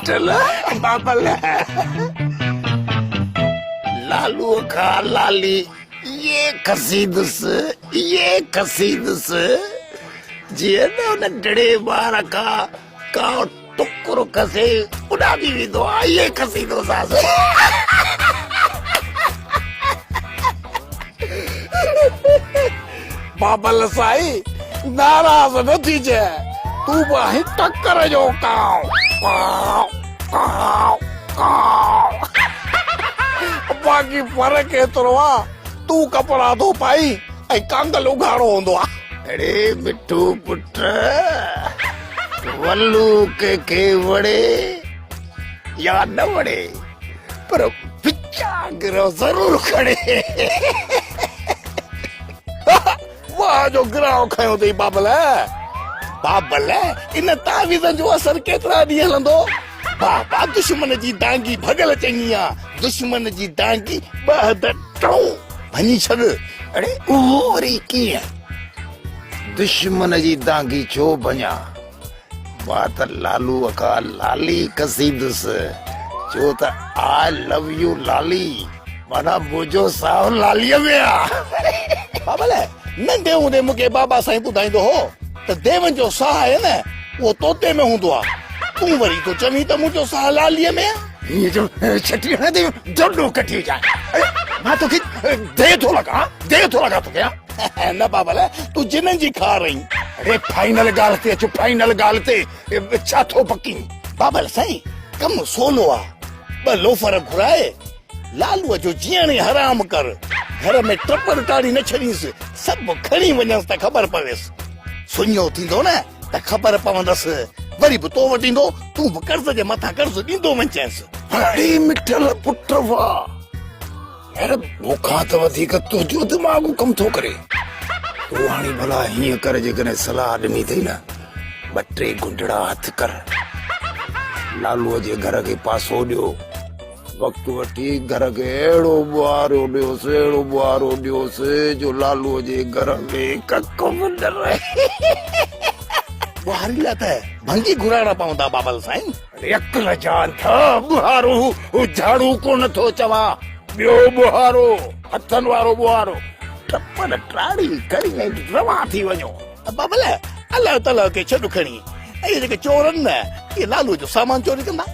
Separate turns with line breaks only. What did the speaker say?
मिठल बाबल लालू का लाली ये कसीदस जिए न उन डड़े बार का टुकरो कसे उड़ा भी दो ये कसीदो सास बाबल साई नाराज न थीजे तू बाही टक्कर जो काव बाकी फर्क एतिरो आहे तू कपड़ा धो पाई ऐं कांगल उघाड़ो हूंदो आहे अड़े मिठू पुट वल्लू के वड़े या न वड़े पर विचाग्र जरूर खड़े वाह जो गिराव खयो अथई बाबल इन तावीज़नि जो असर केतिरा ॾींहं हलंदो बाबा दुश्मन जी डांगी भगल चङी आहे दुश्मन जी डांगी भञी छॾ अड़े उहो वरी कीअं दुश्मन जी डांगी छो भञा मां त लालू का लाली कसीदुसि छो त आई लव यू लाली माना मुंहिंजो साहु लालीअ में आहे बाबल नंढे हूंदे मूंखे बाबा साईं ॿुधाईंदो हो त देवनि जो साह आहे न उहो तोते में हूंदो आहे तूं वरी तो चवीं त मुंहिंजो साह लालीअ में ये जो छठी है दोनों कटी जाए मां तो कि दे तो लगा तो क्या न बाबल तू जिनन जी खा रही अरे फाइनल गालते जो फाइनल गालते छा थो पकी बाबल साईं कम सोलो आ ब लोफर घुराए लालू जो जीअण हराम कर घर में टपर टाड़ी न छड़ीस सब खणी वञस त खबर पवेस सुञो थींदो न त खबर पवंदस वरी भी तो वटींदो तू भी कर्ज जे मथा कर्ज ॾींदो वञेस अरे मिठल पुट वाह यार मूंखां त वधीक तुंहिंजो दिमाग़ कम थो करे तू हाणे भला हीअं कर जेकॾहिं सलाह ॾिनी अथई न ॿ टे गुंडड़ा हथ कर लालूअ जे घर खे पासो ॾियो वक़्तु वठी घर खे अहिड़ो ॿुहारो ॾियोसि जो लालूअ जे घर में कक बि न रहे बुहारी ला त भंगी घुराइणा पवंदा बाबल साईं अकल जान था बुहारो झाड़ू को नथो चवा ॿियो बुहारो हथन वारो बुहारो टपर टाड़ी करी रवा थी वञो बाबल अलाह ताला खे छॾ खणी ऐं जेके चोरनि न इहे लालू जो सामान चोरी कंदा